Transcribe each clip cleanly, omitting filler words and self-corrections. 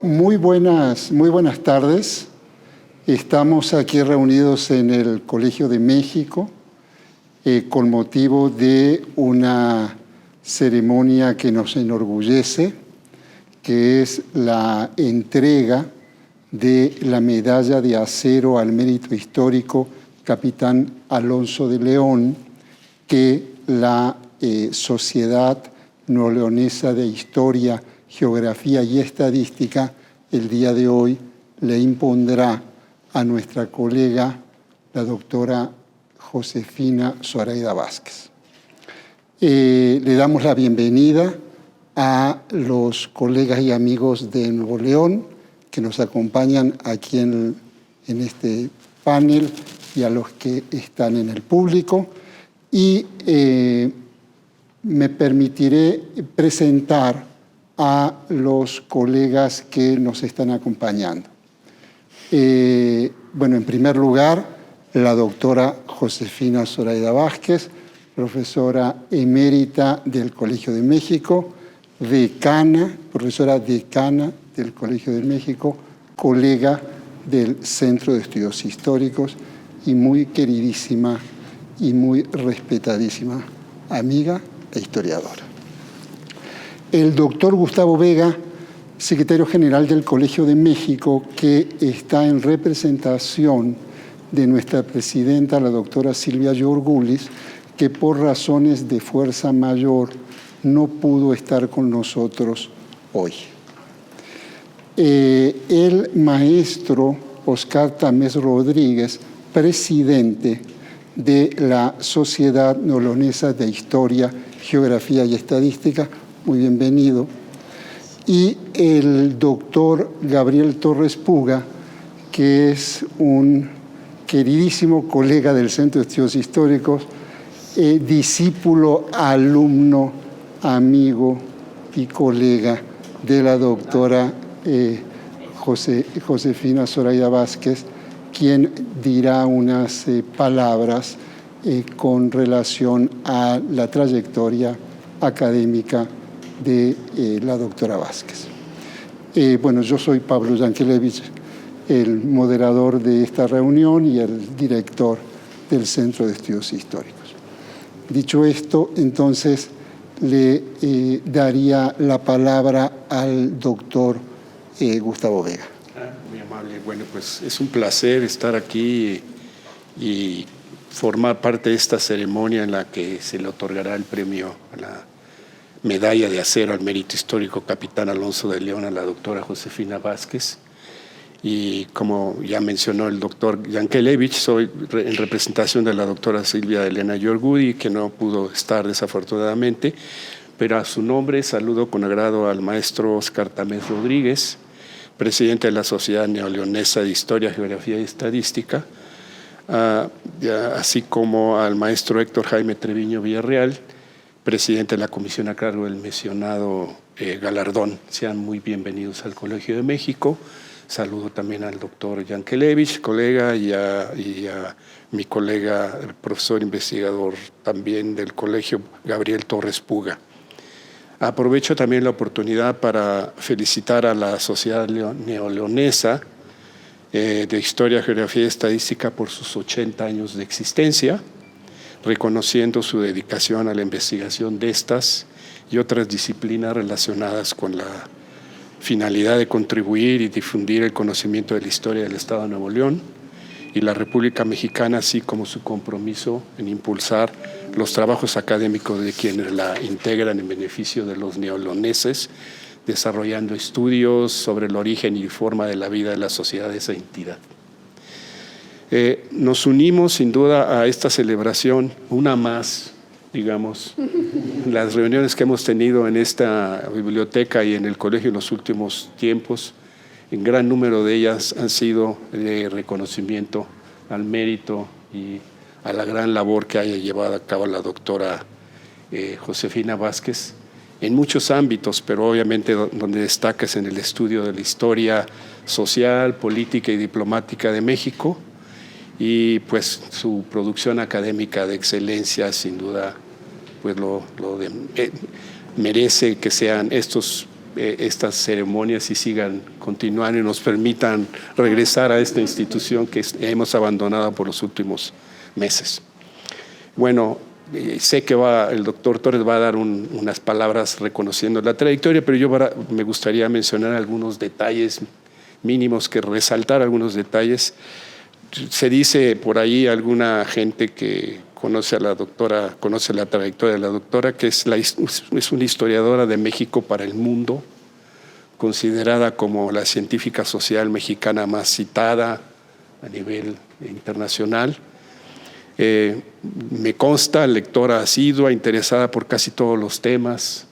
Muy buenas tardes. Estamos aquí reunidos en el Colegio de México con motivo de una ceremonia que nos enorgullece, que es la entrega de la medalla de acero al mérito histórico Capitán Alonso de León, que la Sociedad Neoleonesa de Historia, Geografía y Estadística el día de hoy le impondrá a nuestra colega, la doctora Josefina Zoraida Vázquez. Le damos la bienvenida a los colegas y amigos de Nuevo León que nos acompañan aquí en este panel y a los que están en el público. Y me permitiré presentar a los colegas que nos están acompañando. Bueno, en primer lugar, la doctora Josefina Zoraida Vázquez, profesora emérita del Colegio de México, profesora decana del Colegio de México, colega del Centro de Estudios Históricos y muy queridísima y muy respetadísima amiga e historiadora. El doctor Gustavo Vega, secretario general del Colegio de México, que está en representación de nuestra presidenta, la doctora Silvia Yorgulis, que por razones de fuerza mayor no pudo estar con nosotros hoy. El maestro Oscar Tamés Rodríguez, presidente de la Sociedad Neoleonesa de Historia, Geografía y Estadística, muy bienvenido. Y el doctor Gabriel Torres Puga, que es un queridísimo colega del Centro de Estudios Históricos, discípulo, alumno, amigo y colega de la doctora Josefina Zoraida Vázquez, quien dirá unas palabras con relación a la trayectoria académica de la doctora Vázquez. Bueno, yo soy Pablo Yankelevich, el moderador de esta reunión y el director del Centro de Estudios Históricos. Dicho esto, entonces le daría la palabra al doctor Gustavo Vega. Muy amable. Bueno, pues es un placer estar aquí y formar parte de esta ceremonia en la que se le otorgará el premio a la medalla de acero al mérito histórico Capitán Alonso de León a la doctora Josefina Vázquez. Y como ya mencionó el doctor Yankelevich, soy en representación de la doctora Silvia Elena Yorgudi, que no pudo estar desafortunadamente, pero a su nombre saludo con agrado al maestro Oscar Tamés Rodríguez, presidente de la Sociedad Neoleonesa de Historia, Geografía y Estadística, así como al maestro Héctor Jaime Treviño Villarreal, presidente de la comisión a cargo del mencionado galardón. Sean muy bienvenidos al Colegio de México. Saludo también al doctor Yankelevich, colega, y a mi colega, el profesor investigador también del colegio, Gabriel Torres Puga. Aprovecho también la oportunidad para felicitar a la Sociedad Neoleonesa de Historia, Geografía y Estadística por sus 80 años de existencia, reconociendo su dedicación a la investigación de estas y otras disciplinas relacionadas con la finalidad de contribuir y difundir el conocimiento de la historia del Estado de Nuevo León y la República Mexicana, así como su compromiso en impulsar los trabajos académicos de quienes la integran en beneficio de los neoleoneses, desarrollando estudios sobre el origen y forma de la vida de la sociedad de esa entidad. Nos unimos sin duda a esta celebración, una más, digamos, las reuniones que hemos tenido en esta biblioteca y en el colegio en los últimos tiempos, en gran número de ellas han sido de reconocimiento al mérito y a la gran labor que haya llevado a cabo la doctora Josefina Vázquez en muchos ámbitos, pero obviamente donde destaca es en el estudio de la historia social, política y diplomática de México, y pues su producción académica de excelencia sin duda pues merece que sean estos estas ceremonias y sigan continuando y nos permitan regresar a esta institución que hemos abandonado por los últimos meses. Bueno, sé que el doctor Torres va a dar unas palabras reconociendo la trayectoria, pero me gustaría mencionar algunos detalles mínimos, que resaltar algunos detalles. Se dice por ahí, alguna gente que conoce a la doctora, conoce la trayectoria de la doctora, que es una historiadora de México para el mundo, considerada como la científica social mexicana más citada a nivel internacional. Me consta, lectora asidua, interesada por casi todos los temas.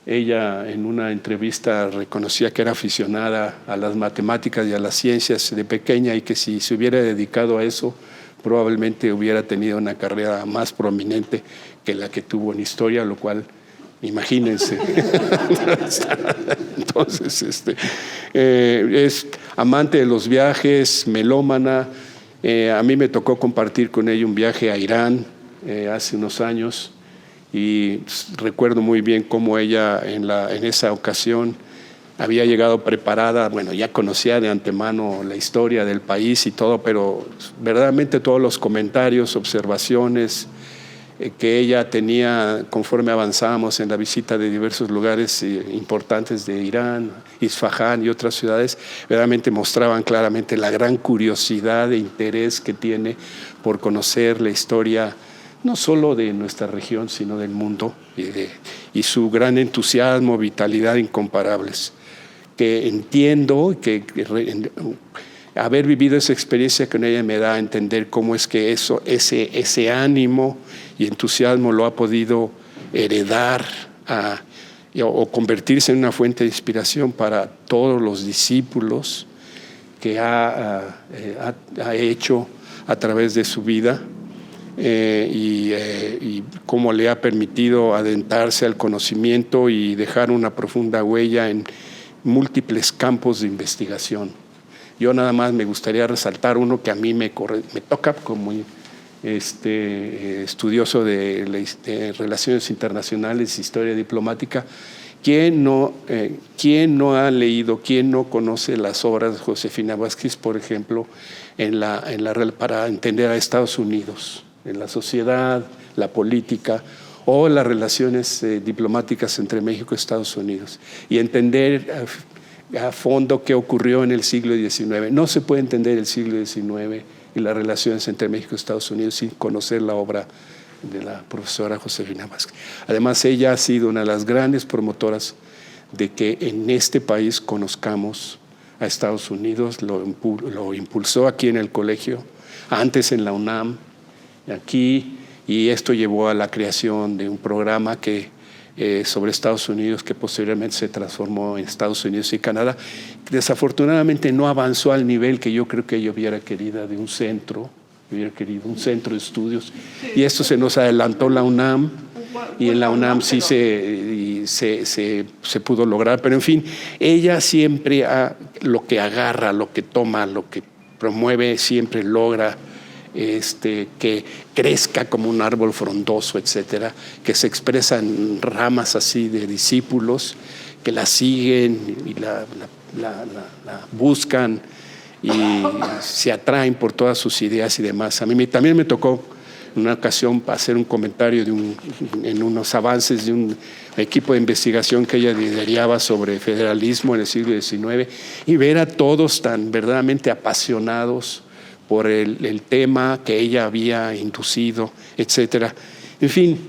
Ella en una entrevista reconocía que era aficionada a las matemáticas y a las ciencias de pequeña y que si se hubiera dedicado a eso probablemente hubiera tenido una carrera más prominente que la que tuvo en historia, lo cual, imagínense. Entonces, es amante de los viajes, melómana. A mí me tocó compartir con ella un viaje a Irán hace unos años y recuerdo muy bien cómo ella en esa ocasión había llegado preparada. Bueno, ya conocía de antemano la historia del país y todo, pero verdaderamente todos los comentarios, observaciones que ella tenía conforme avanzábamos en la visita de diversos lugares importantes de Irán, Isfahán y otras ciudades, verdaderamente mostraban claramente la gran curiosidad e interés que tiene por conocer la historia no solo de nuestra región, sino del mundo, y su gran entusiasmo, vitalidad incomparables, que entiendo que haber vivido esa experiencia con ella me da a entender cómo es que ese ánimo y entusiasmo lo ha podido heredar o convertirse en una fuente de inspiración para todos los discípulos que ha hecho a través de su vida, y cómo le ha permitido adentrarse al conocimiento y dejar una profunda huella en múltiples campos de investigación. Yo nada más me gustaría resaltar uno que a mí me toca como estudioso de relaciones internacionales, historia diplomática. ¿Quién no ha leído, quién no conoce las obras de Josefina Vázquez, por ejemplo, para entender a Estados Unidos, en la sociedad, la política o las relaciones diplomáticas entre México y Estados Unidos, y entender a fondo qué ocurrió en el siglo XIX? No se puede entender el siglo XIX y las relaciones entre México y Estados Unidos sin conocer la obra de la profesora Josefina Vázquez. Además, ella ha sido una de las grandes promotoras de que en este país conozcamos a Estados Unidos. Lo impulsó aquí en el colegio, antes en la UNAM, aquí, y esto llevó a la creación de un programa sobre Estados Unidos que posteriormente se transformó en Estados Unidos y Canadá. Desafortunadamente no avanzó al nivel que yo creo que ella hubiera querido un centro de estudios, y esto se nos adelantó la UNAM, y en la UNAM sí se pudo lograr, pero en fin, ella siempre lo que agarra, lo que toma, lo que promueve, siempre logra que crezca como un árbol frondoso, etcétera, que se expresa en ramas así de discípulos que la siguen y la buscan y se atraen por todas sus ideas y demás. A mí también me tocó en una ocasión hacer un comentario en unos avances de un equipo de investigación que ella lideraba sobre federalismo en el siglo XIX, y ver a todos tan verdaderamente apasionados por el tema que ella había inducido, etcétera. En fin,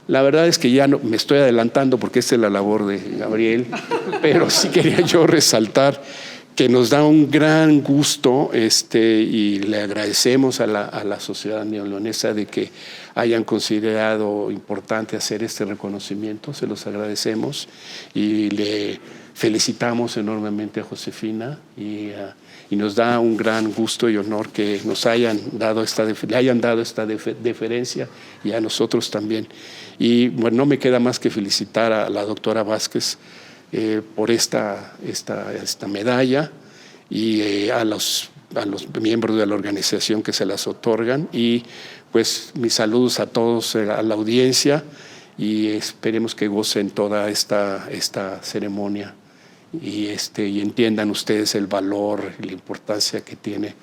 la verdad es que ya no me estoy adelantando porque esta es la labor de Gabriel, pero sí quería yo resaltar que nos da un gran gusto y le agradecemos a la sociedad neoleonesa de que hayan considerado importante hacer este reconocimiento. Se los agradecemos y le felicitamos enormemente a Josefina, y nos da un gran gusto y honor que le hayan dado esta deferencia, y a nosotros también. Y bueno, no me queda más que felicitar a la doctora Vázquez por esta medalla, y a los miembros de la organización que se las otorgan, y pues mis saludos a todos, a la audiencia, y esperemos que gocen toda esta ceremonia y entiendan ustedes el valor y la importancia que tiene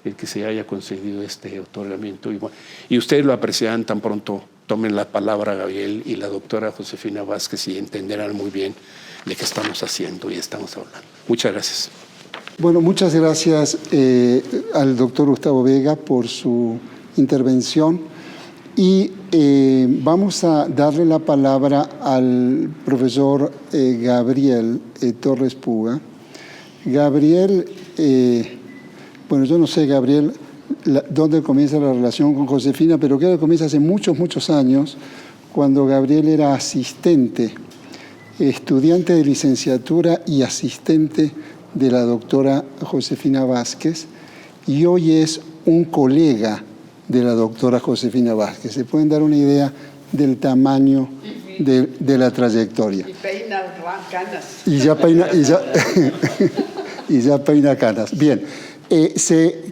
el que se haya concedido este otorgamiento. Y ustedes lo apreciarán tan pronto tomen la palabra Gabriel y la doctora Josefina Vázquez y entenderán muy bien de qué estamos haciendo y estamos hablando. Muchas gracias. Bueno, muchas gracias al doctor Gustavo Vega por su intervención y vamos a darle la palabra al profesor Gabriel Torres Puga. Gabriel, bueno, yo no sé, Gabriel, dónde comienza la relación con Josefina, pero creo que comienza hace muchos años, cuando Gabriel era asistente, estudiante de licenciatura y asistente de la doctora Josefina Vázquez, y hoy es un colega de la doctora Josefina Vázquez. Se pueden dar una idea del tamaño de la trayectoria. Y peina canas. Y ya peina canas. Bien,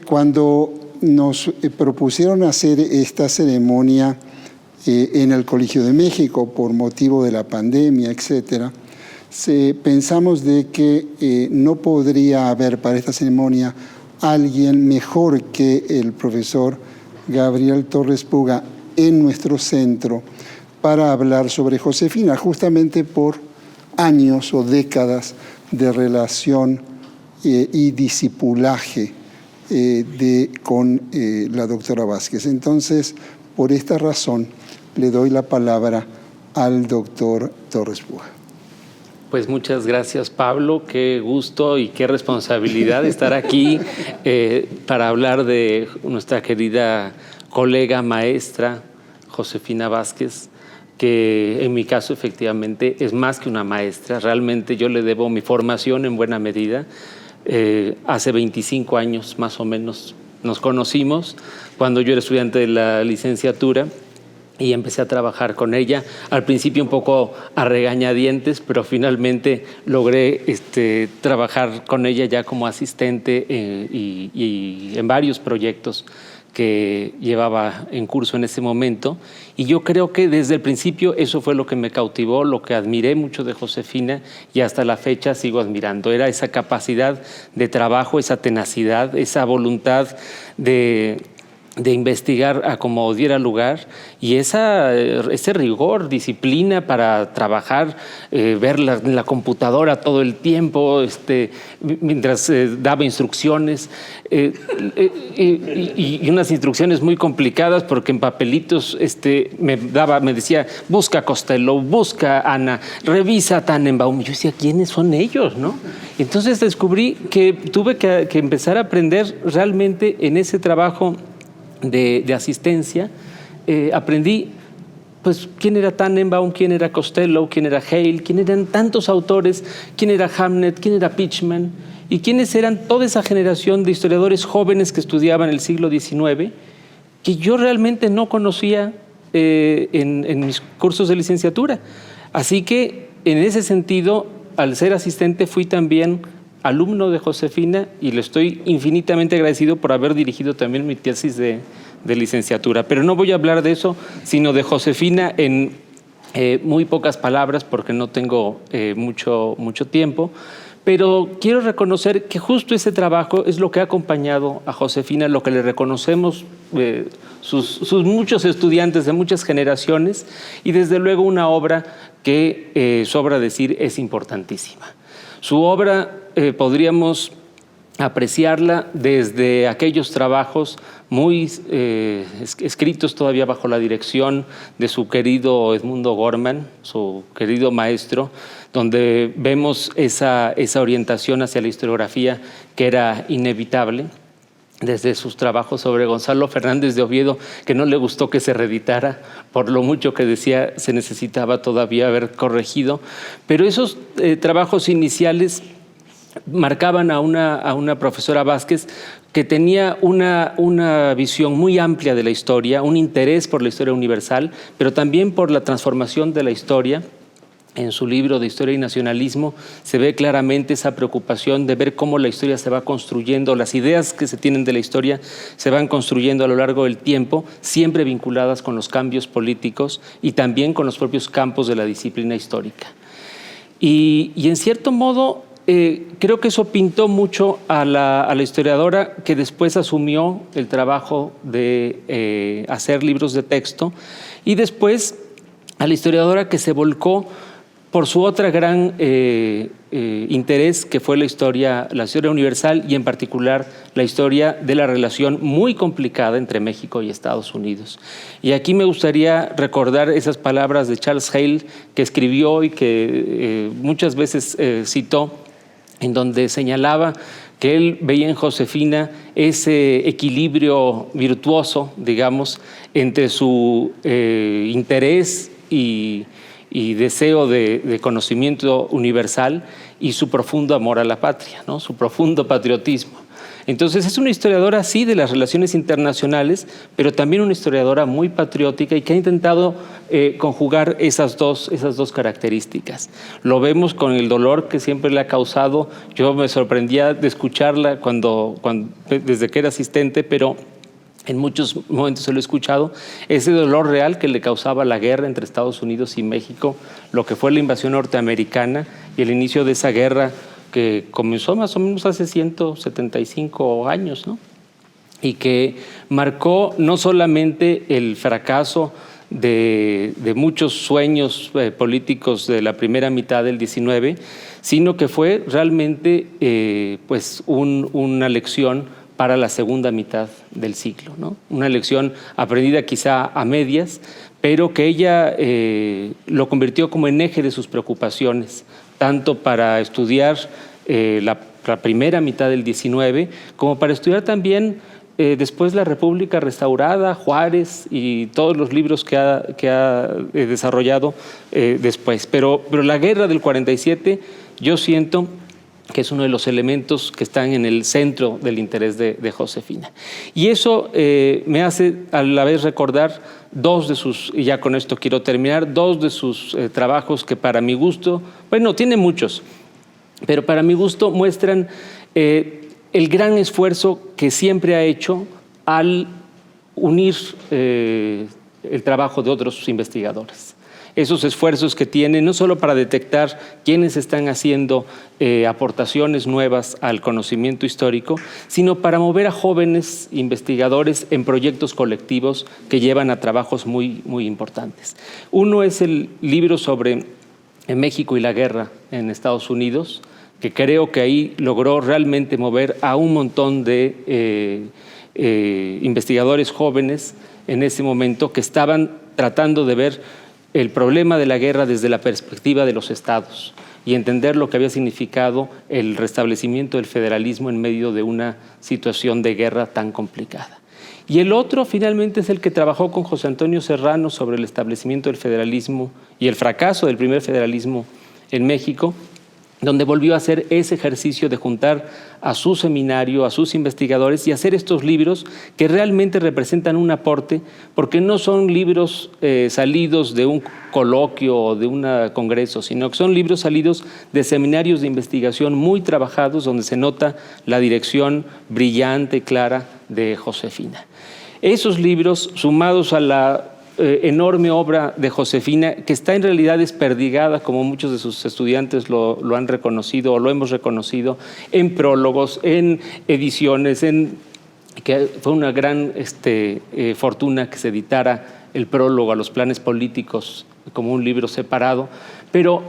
cuando nos propusieron hacer esta ceremonia en el Colegio de México por motivo de la pandemia, etcétera, pensamos de que no podría haber para esta ceremonia alguien mejor que el profesor Gabriel Torres Puga en nuestro centro para hablar sobre Josefina, justamente por años o décadas de relación y discipulaje con la doctora Vázquez. Entonces, por esta razón, le doy la palabra al doctor Torres Puga. Pues muchas gracias, Pablo. Qué gusto y qué responsabilidad estar aquí para hablar de nuestra querida colega maestra, Josefina Vázquez, que en mi caso efectivamente es más que una maestra. Realmente yo le debo mi formación en buena medida. Hace 25 años más o menos nos conocimos, cuando yo era estudiante de la licenciatura, y empecé a trabajar con ella, al principio un poco a regañadientes, pero finalmente logré trabajar con ella ya como asistente y en varios proyectos que llevaba en curso en ese momento. Y yo creo que desde el principio eso fue lo que me cautivó, lo que admiré mucho de Josefina y hasta la fecha sigo admirando. Era esa capacidad de trabajo, esa tenacidad, esa voluntad de investigar a como diera lugar y ese rigor, disciplina para trabajar, ver la computadora todo el tiempo, mientras daba instrucciones y unas instrucciones muy complicadas porque en papelitos me decía, busca Costello, busca Ana, revisa Tannenbaum. Yo decía, ¿quiénes son ellos, no? Entonces descubrí que tuve que empezar a aprender realmente en ese trabajo de asistencia. Aprendí pues quién era Tannenbaum, quién era Costello, quién era Hale, quién eran tantos autores, quién era Hamnet, quién era Pitchman y quiénes eran toda esa generación de historiadores jóvenes que estudiaban el siglo XIX que yo realmente no conocía en mis cursos de licenciatura. Así que en ese sentido, al ser asistente fui también alumno de Josefina y le estoy infinitamente agradecido por haber dirigido también mi tesis de licenciatura. Pero no voy a hablar de eso, sino de Josefina en muy pocas palabras porque no tengo mucho tiempo. Pero quiero reconocer que justo ese trabajo es lo que ha acompañado a Josefina, lo que le reconocemos sus muchos estudiantes de muchas generaciones y desde luego una obra que, sobra decir, es importantísima. Su obra podríamos apreciarla desde aquellos trabajos muy escritos todavía bajo la dirección de su querido Edmundo Gorman, su querido maestro, donde vemos esa orientación hacia la historiografía que era inevitable, desde sus trabajos sobre Gonzalo Fernández de Oviedo, que no le gustó que se reeditara, por lo mucho que decía se necesitaba todavía haber corregido, pero esos trabajos iniciales marcaban a una profesora Vázquez que tenía una visión muy amplia de la historia, un interés por la historia universal, pero también por la transformación de la historia en su libro de Historia y Nacionalismo, se ve claramente esa preocupación de ver cómo la historia se va construyendo, las ideas que se tienen de la historia se van construyendo a lo largo del tiempo, siempre vinculadas con los cambios políticos y también con los propios campos de la disciplina histórica. Y en cierto modo, creo que eso pintó mucho a la historiadora que después asumió el trabajo de hacer libros de texto, y después a la historiadora que se volcó por su otra gran interés, que fue la historia universal, y en particular la historia de la relación muy complicada entre México y Estados Unidos. Y aquí me gustaría recordar esas palabras de Charles Hale, que escribió y que muchas veces citó, en donde señalaba que él veía en Josefina ese equilibrio virtuoso, digamos, entre su interés y deseo de conocimiento universal y su profundo amor a la patria, ¿no? Su profundo patriotismo. Entonces es una historiadora, sí, de las relaciones internacionales, pero también una historiadora muy patriótica y que ha intentado conjugar esas dos características. Lo vemos con el dolor que siempre le ha causado. Yo me sorprendía de escucharla desde que era asistente, pero en muchos momentos se lo he escuchado, ese dolor real que le causaba la guerra entre Estados Unidos y México, lo que fue la invasión norteamericana y el inicio de esa guerra que comenzó más o menos hace 175 años, ¿no? Y que marcó no solamente el fracaso de muchos sueños políticos de la primera mitad del XIX, sino que fue realmente pues una lección para la segunda mitad del siglo, ¿no? Una lección aprendida quizá a medias, pero que ella lo convirtió como en eje de sus preocupaciones, tanto para estudiar la primera mitad del XIX, como para estudiar también después la República restaurada, Juárez y todos los libros que ha desarrollado después. Pero la guerra del 47, yo siento que es uno de los elementos que están en el centro del interés de Josefina. Y eso me hace a la vez recordar y ya con esto quiero terminar, dos de sus trabajos que para mi gusto, bueno, tiene muchos, pero para mi gusto muestran el gran esfuerzo que siempre ha hecho al unir el trabajo de otros investigadores. Esos esfuerzos que tiene no solo para detectar quiénes están haciendo aportaciones nuevas al conocimiento histórico, sino para mover a jóvenes investigadores en proyectos colectivos que llevan a trabajos muy, muy importantes. Uno es el libro sobre México y la guerra en Estados Unidos, que creo que ahí logró realmente mover a un montón de investigadores jóvenes en ese momento que estaban tratando de ver el problema de la guerra desde la perspectiva de los estados y entender lo que había significado el restablecimiento del federalismo en medio de una situación de guerra tan complicada. Y el otro finalmente es el que trabajó con José Antonio Serrano sobre el establecimiento del federalismo y el fracaso del primer federalismo en México, donde volvió a hacer ese ejercicio de juntar a su seminario, a sus investigadores y hacer estos libros que realmente representan un aporte, porque no son libros salidos de un coloquio o de un congreso, sino que son libros salidos de seminarios de investigación muy trabajados, donde se nota la dirección brillante, clara de Josefina. Esos libros, sumados a la enorme obra de Josefina, que está en realidad desperdigada, como muchos de sus estudiantes lo han reconocido o lo hemos reconocido, en prólogos, en ediciones, que fue una gran fortuna que se editara el prólogo a los planes políticos como un libro separado, pero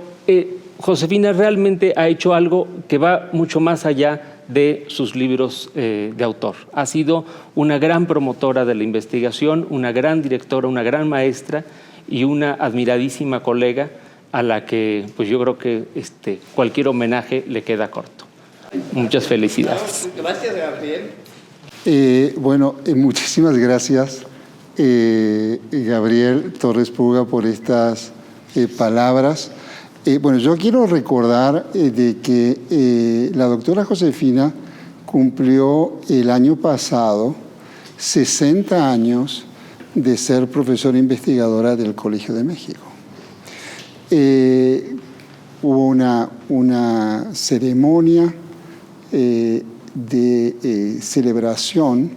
Josefina realmente ha hecho algo que va mucho más allá de sus libros de autor. Ha sido una gran promotora de la investigación, una gran directora, una gran maestra y una admiradísima colega a la que pues yo creo que cualquier homenaje le queda corto. Muchas felicidades. Gracias, Gabriel. Muchísimas gracias, Gabriel Torres Puga, por estas palabras. Yo quiero recordar de que la doctora Josefina cumplió el año pasado 60 años de ser profesora investigadora del Colegio de México. hubo una ceremonia de celebración.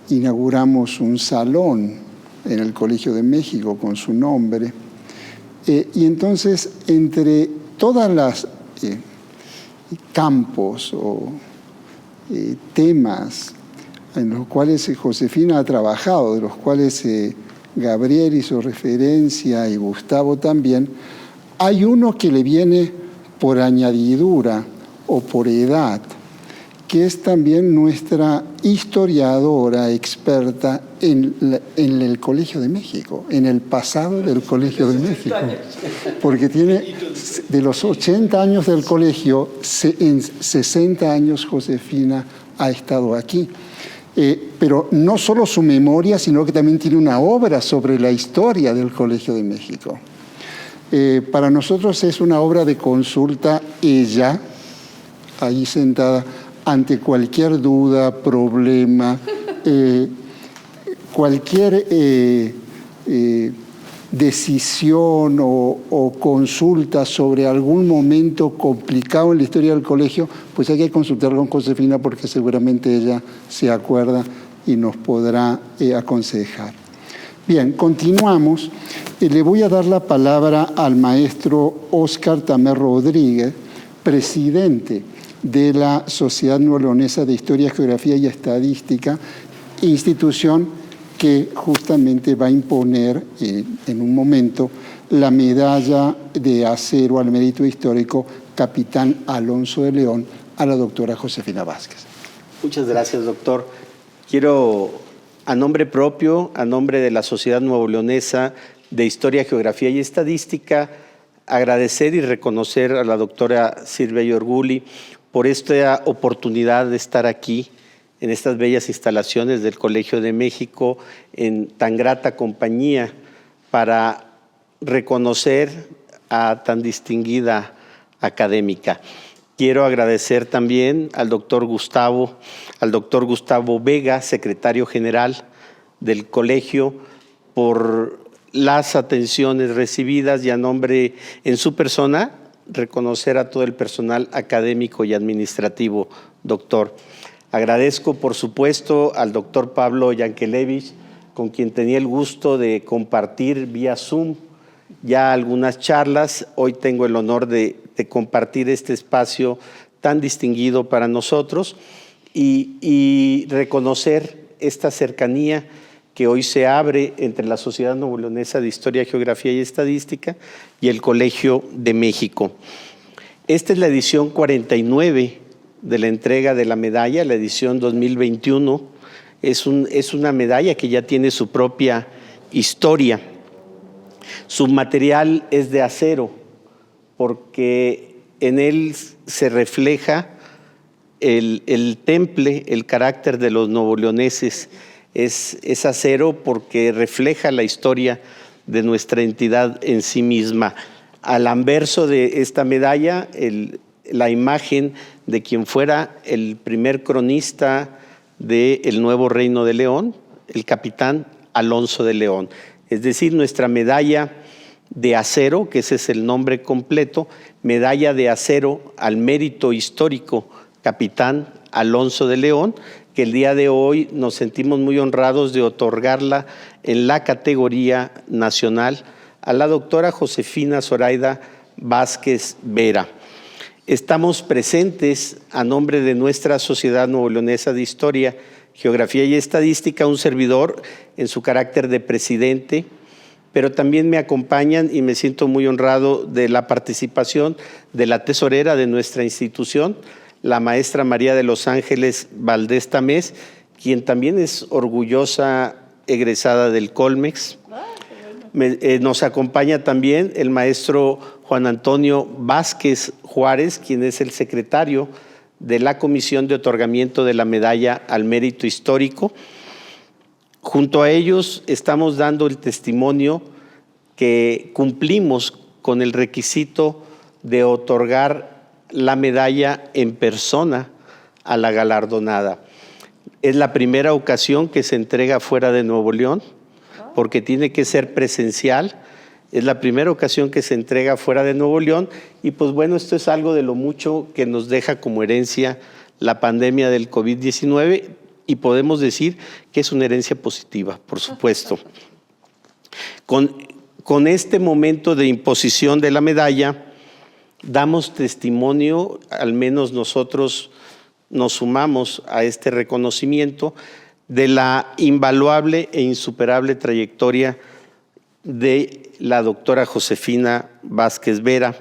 Inauguramos un salón en el Colegio de México con su nombre. Y entonces, entre todas las campos o temas en los cuales Josefina ha trabajado, de los cuales Gabriel hizo referencia y Gustavo también, hay uno que le viene por añadidura o por edad, que es también nuestra historiadora experta en el Colegio de México, en el pasado del Colegio de México. Porque tiene, de los 80 años del colegio, en 60 años Josefina ha estado aquí. Pero no solo su memoria, sino que también tiene una obra sobre la historia del Colegio de México. Para nosotros es una obra de consulta, ella, ahí sentada, ante cualquier duda, problema, cualquier decisión o consulta sobre algún momento complicado en la historia del colegio, pues hay que consultar con Josefina porque seguramente ella se acuerda y nos podrá aconsejar. Bien, continuamos. Le voy a dar la palabra al maestro Óscar Tamer Rodríguez, presidente de la Sociedad Nuevo-Leonesa de Historia, Geografía y Estadística, institución que justamente va a imponer en un momento la medalla de acero al mérito histórico Capitán Alonso de León a la doctora Josefina Vázquez. Muchas gracias, doctor. Quiero, a nombre propio, a nombre de la Sociedad Nuevo-Leonesa de Historia, Geografía y Estadística, agradecer y reconocer a la doctora Silvia Yorguli por esta oportunidad de estar aquí en estas bellas instalaciones del Colegio de México, en tan grata compañía, para reconocer a tan distinguida académica. Quiero agradecer también al doctor Gustavo Vega, secretario general del colegio, por las atenciones recibidas y a nombre, en su persona, reconocer a todo el personal académico y administrativo, doctor. Agradezco, por supuesto, al doctor Pablo Yankelevich, con quien tenía el gusto de compartir vía Zoom ya algunas charlas. Hoy tengo el honor de compartir este espacio tan distinguido para nosotros y reconocer esta cercanía que hoy se abre entre la Sociedad Nuevo-Leonesa de Historia, Geografía y Estadística y el Colegio de México. Esta es la edición 49 de la entrega de la medalla, la edición 2021. Es una medalla que ya tiene su propia historia. Su material es de acero, porque en él se refleja el temple, el carácter de los nuevoleoneses. Es acero porque refleja la historia de nuestra entidad en sí misma. Al anverso de esta medalla, la imagen de quien fuera el primer cronista del nuevo Reino de León, el capitán Alonso de León. Es decir, nuestra medalla de acero, que ese es el nombre completo, medalla de acero al mérito histórico, capitán Alonso de León, que el día de hoy nos sentimos muy honrados de otorgarla en la categoría nacional a la doctora Josefina Zoraida Vázquez Vera. Estamos presentes a nombre de nuestra Sociedad Nuevo-Leonesa de Historia, Geografía y Estadística, un servidor en su carácter de presidente, pero también me acompañan y me siento muy honrado de la participación de la tesorera de nuestra institución, la maestra María de los Ángeles Valdés Tamés, quien también es orgullosa egresada del Colmex. Nos acompaña también el maestro Juan Antonio Vázquez Juárez, quien es el secretario de la Comisión de Otorgamiento de la Medalla al Mérito Histórico. Junto a ellos estamos dando el testimonio que cumplimos con el requisito de otorgar la medalla en persona a la galardonada. Es la primera ocasión que se entrega fuera de Nuevo León, porque tiene que ser presencial Es la primera ocasión que se entrega fuera de Nuevo León y pues bueno, esto es algo de lo mucho que nos deja como herencia la pandemia del COVID-19 y podemos decir que es una herencia positiva, por supuesto. Con este momento de imposición de la medalla, damos testimonio, al menos nosotros nos sumamos a este reconocimiento de la invaluable e insuperable trayectoria de la doctora Josefina Vázquez Vera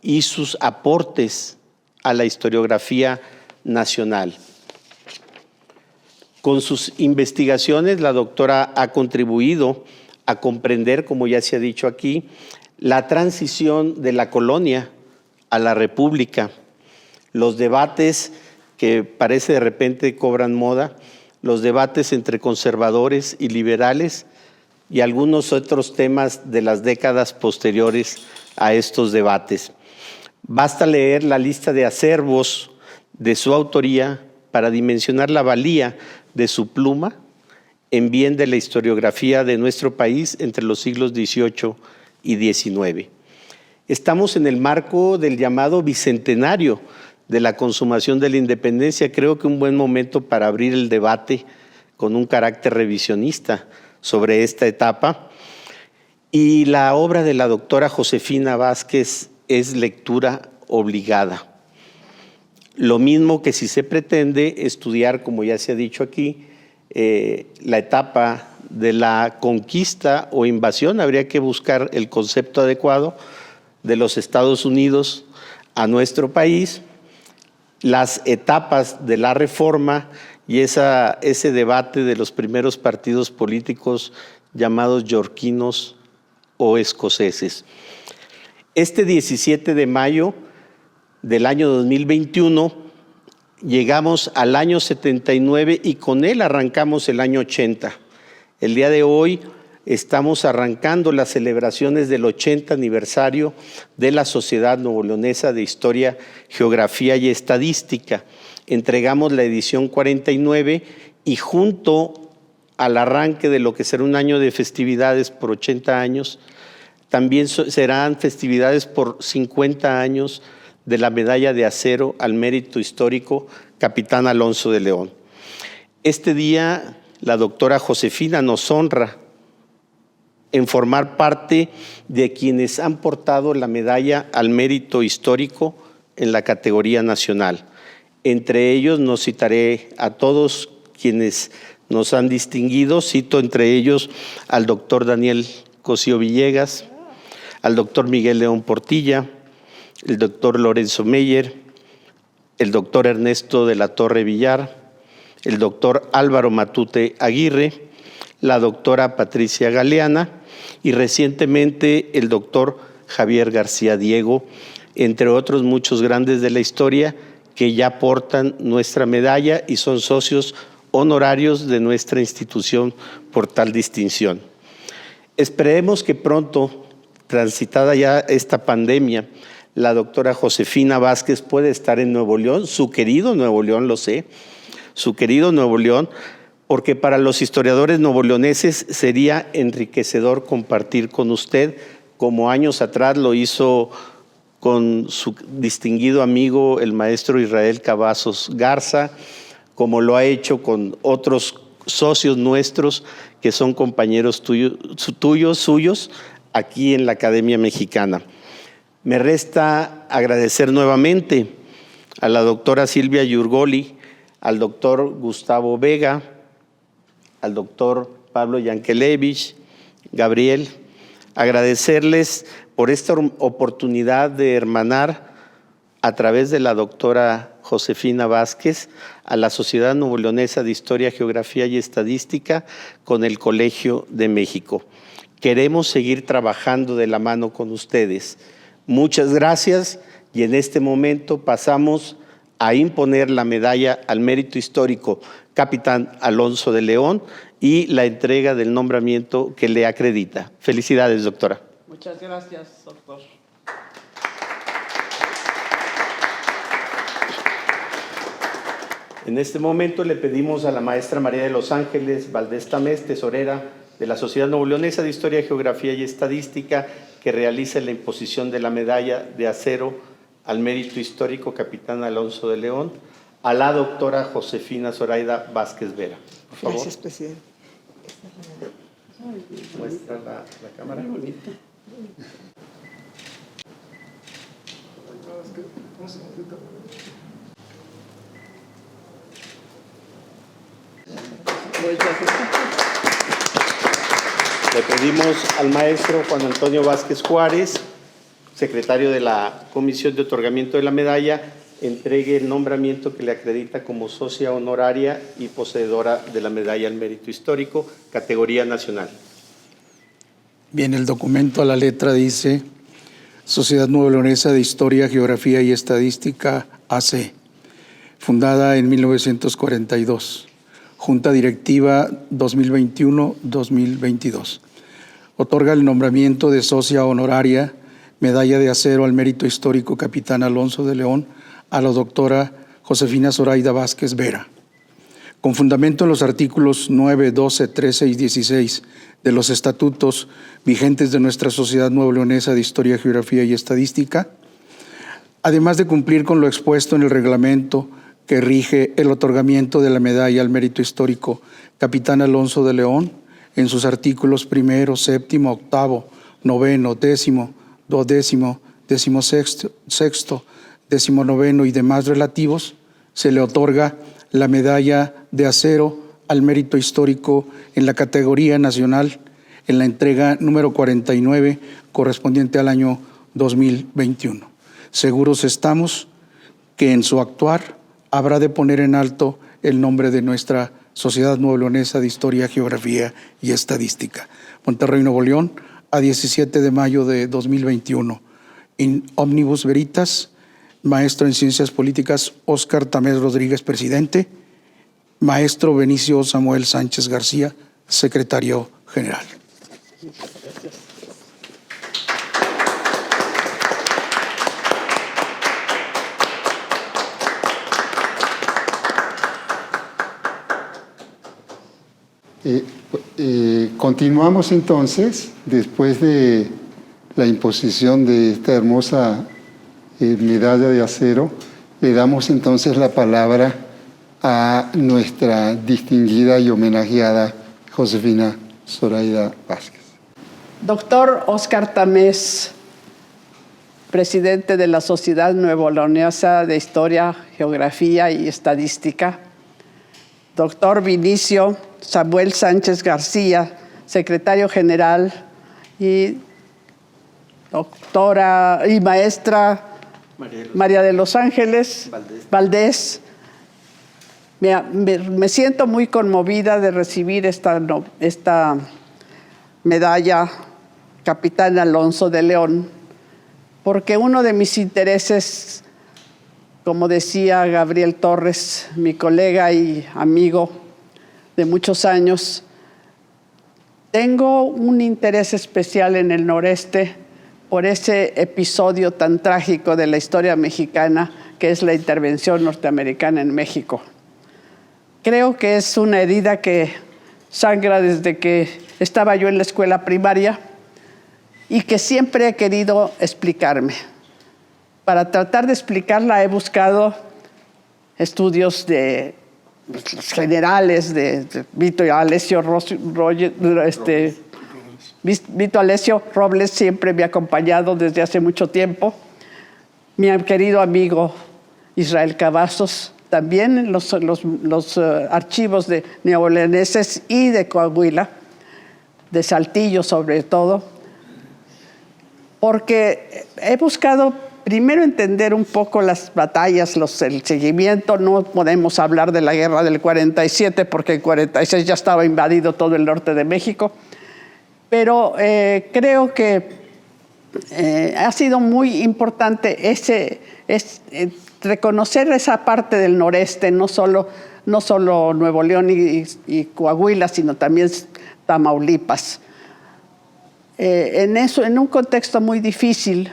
y sus aportes a la historiografía nacional. Con sus investigaciones, la doctora ha contribuido a comprender, como ya se ha dicho aquí, la transición de la colonia a la república, los debates que parece de repente cobran moda, los debates entre conservadores y liberales y algunos otros temas de las décadas posteriores a estos debates. Basta leer la lista de acervos de su autoría para dimensionar la valía de su pluma en bien de la historiografía de nuestro país entre los siglos XVIII y XIX. Estamos en el marco del llamado bicentenario de la consumación de la independencia. Creo que un buen momento para abrir el debate con un carácter revisionista sobre esta etapa. Y la obra de la doctora Josefina Vázquez es lectura obligada. Lo mismo que si se pretende estudiar, como ya se ha dicho aquí, la etapa de la conquista o invasión, habría que buscar el concepto adecuado de los Estados Unidos a nuestro país, las etapas de la reforma y ese debate de los primeros partidos políticos llamados yorquinos o escoceses. Este 17 de mayo del año 2021 llegamos al año 79 y con él arrancamos el año 80. El día de hoy estamos arrancando las celebraciones del 80 aniversario de la Sociedad Nuevoleonesa de Historia, Geografía y Estadística. Entregamos la edición 49 y junto al arranque de lo que será un año de festividades por 80 años, también serán festividades por 50 años de la medalla de acero al mérito histórico Capitán Alonso de León. Este día la doctora Josefina nos honra en formar parte de quienes han portado la medalla al mérito histórico en la categoría nacional. Entre ellos no citaré a todos quienes nos han distinguido, cito entre ellos al doctor Daniel Cosío Villegas, al doctor Miguel León Portilla, el doctor Lorenzo Meyer, el doctor Ernesto de la Torre Villar, el doctor Álvaro Matute Aguirre, la doctora Patricia Galeana y recientemente el doctor Javier García Diego, entre otros muchos grandes de la historia que ya portan nuestra medalla y son socios honorarios de nuestra institución por tal distinción. Esperemos que pronto, transitada ya esta pandemia, la doctora Josefina Vázquez puede estar en Nuevo León, su querido Nuevo León, lo sé, su querido Nuevo León, porque para los historiadores nuevoleoneses sería enriquecedor compartir con usted, como años atrás lo hizo con su distinguido amigo, el maestro Israel Cavazos Garza, como lo ha hecho con otros socios nuestros que son compañeros suyos, aquí en la Academia Mexicana. Me resta agradecer nuevamente a la doctora Silvia Yurgoli, al doctor Gustavo Vega, al doctor Pablo Yankelevich, Gabriel, agradecerles por esta oportunidad de hermanar a través de la doctora Josefina Vázquez a la Sociedad Nuevoleonesa de Historia, Geografía y Estadística con el Colegio de México. Queremos seguir trabajando de la mano con ustedes. Muchas gracias y en este momento pasamos a imponer la medalla al mérito histórico Capitán Alonso de León y la entrega del nombramiento que le acredita. Felicidades, doctora. Muchas gracias, doctor. En este momento le pedimos a la maestra María de los Ángeles Valdés Tamés, tesorera de la Sociedad Nuevoleonesa de Historia, Geografía y Estadística, que realice la imposición de la medalla de acero al mérito histórico Capitán Alonso de León a la doctora Josefina Zoraida Vázquez Vera. Por favor. Gracias, presidente. Muestra la cámara. Bonita. Le pedimos al maestro Juan Antonio Vázquez Juárez, secretario de la Comisión de Otorgamiento de la Medalla, entregue el nombramiento que le acredita como socia honoraria y poseedora de la Medalla al Mérito Histórico, categoría nacional. Bien, el documento a la letra dice: Sociedad Nuevo Leonesa de Historia, Geografía y Estadística, AC, fundada en 1942, Junta Directiva 2021-2022. Otorga el nombramiento de socia honoraria, medalla de acero al mérito histórico Capitán Alonso de León, a la doctora Josefina Zoraida Vázquez Vera. Con fundamento en los artículos 9, 12, 13 y 16 de los estatutos vigentes de nuestra Sociedad Nuevo Leonesa de Historia, Geografía y Estadística, además de cumplir con lo expuesto en el reglamento que rige el otorgamiento de la medalla al mérito histórico Capitán Alonso de León, en sus artículos 1, 7, 8, 9, 10, 12, 16, 19 y demás relativos, se le otorga la medalla de acero al mérito histórico en la categoría nacional en la entrega número 49 correspondiente al año 2021. Seguros estamos que en su actuar habrá de poner en alto el nombre de nuestra Sociedad Nuevo Leonesa de Historia, Geografía y Estadística. Monterrey, Nuevo León, a 17 de mayo de 2021. In omnibus veritas, maestro en Ciencias Políticas Óscar Tamés Rodríguez, presidente. Maestro Benicio Samuel Sánchez García, secretario general. Continuamos entonces, después de la imposición de esta hermosa medalla de acero, le damos entonces la palabra a nuestra distinguida y homenajeada Josefina Zoraida Vázquez. Doctor Óscar Tamés, presidente de la Sociedad Nuevo Leonesa de Historia, Geografía y Estadística. Doctor Vinicio Samuel Sánchez García, secretario general, y doctora y maestra María de los Ángeles Valdés. Me siento muy conmovida de recibir esta medalla Capitán Alonso de León, porque uno de mis intereses, como decía Gabriel Torres, mi colega y amigo de muchos años, tengo un interés especial en el noreste por ese episodio tan trágico de la historia mexicana que es la intervención norteamericana en México. Creo que es una herida que sangra desde que estaba yo en la escuela primaria y que siempre he querido explicarme. Para tratar de explicarla he buscado estudios de generales de Vito Alessio Robles, siempre me ha acompañado desde hace mucho tiempo. Mi querido amigo Israel Cavazos, también los archivos de neoleoneses y de Coahuila, de Saltillo sobre todo, porque he buscado primero entender un poco las batallas, el seguimiento. No podemos hablar de la guerra del 47 porque en 46 ya estaba invadido todo el norte de México, pero creo que ha sido muy importante reconocer esa parte del noreste, no solo Nuevo León y Coahuila, sino también Tamaulipas. En un contexto muy difícil,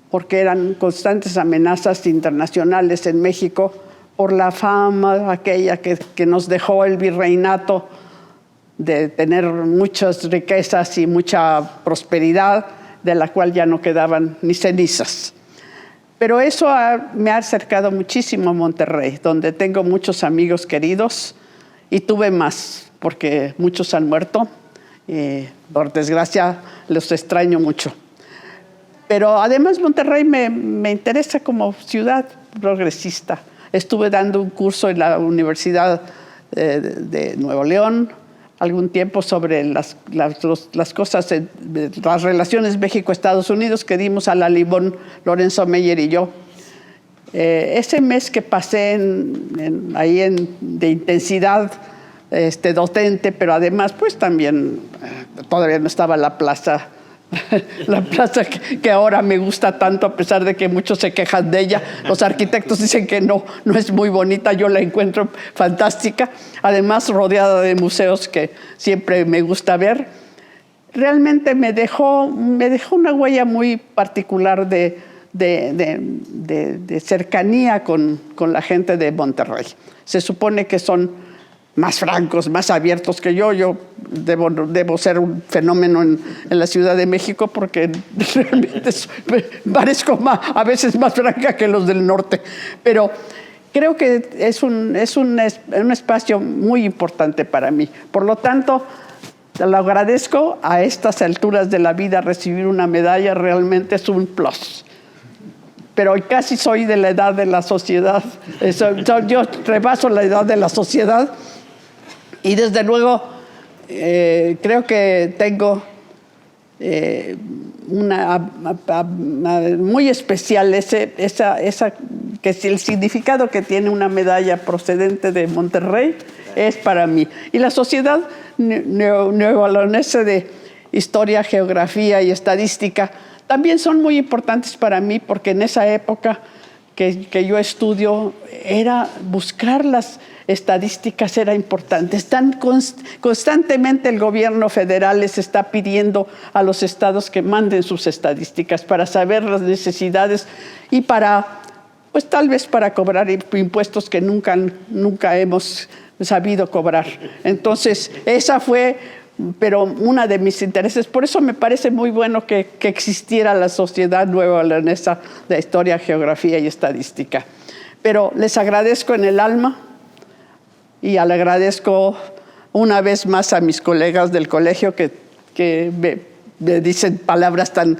porque eran constantes amenazas internacionales en México por la fama aquella que nos dejó el virreinato de tener muchas riquezas y mucha prosperidad, de la cual ya no quedaban ni cenizas. Pero eso me ha acercado muchísimo a Monterrey, donde tengo muchos amigos queridos y tuve más, porque muchos han muerto. Por desgracia, los extraño mucho. Pero además Monterrey me interesa como ciudad progresista. Estuve dando un curso en la Universidad de Nuevo León algún tiempo sobre las cosas, las relaciones México-Estados Unidos que dimos a la Limón, Lorenzo Meyer y yo. Ese mes que pasé de intensidad docente, pero además pues también todavía no estaba la plaza que ahora me gusta tanto, a pesar de que muchos se quejan de ella. Los arquitectos dicen que no es muy bonita, yo la encuentro fantástica, además rodeada de museos que siempre me gusta ver. Realmente me dejó una huella muy particular de cercanía con la gente de Monterrey. Se supone que son más francos, más abiertos que yo. Yo debo ser un fenómeno en la Ciudad de México porque realmente parezco a veces más franca que los del norte. Pero creo que es un espacio muy importante para mí. Por lo tanto, lo agradezco. A estas alturas de la vida recibir una medalla realmente es un plus. Pero casi soy de la edad de la sociedad. Yo rebaso la edad de la sociedad. Y desde luego creo que tengo muy especial que el significado que tiene una medalla procedente de Monterrey es para mí. Y la Sociedad Nuevo-Leonesa de Historia, Geografía y Estadística también son muy importantes para mí, porque en esa época que yo estudio era buscar las estadísticas, era importante. Constantemente el gobierno federal les está pidiendo a los estados que manden sus estadísticas para saber las necesidades y pues tal vez para cobrar impuestos que nunca hemos sabido cobrar. Entonces, esa fue, pero una de mis intereses. Por eso me parece muy bueno que existiera la Sociedad Nuevo-Leonesa de Historia, Geografía y Estadística. Pero les agradezco en el alma. Y le agradezco una vez más a mis colegas del colegio que me dicen palabras tan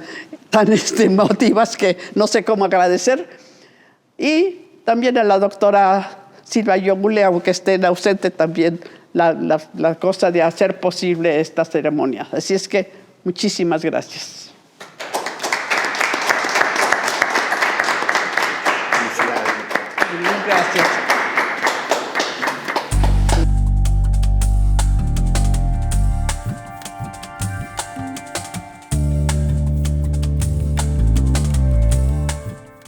emotivas que no sé cómo agradecer. Y también a la doctora Silva Yogule, aunque esté ausente, también la cosa de hacer posible esta ceremonia. Así es que muchísimas gracias. Gracias.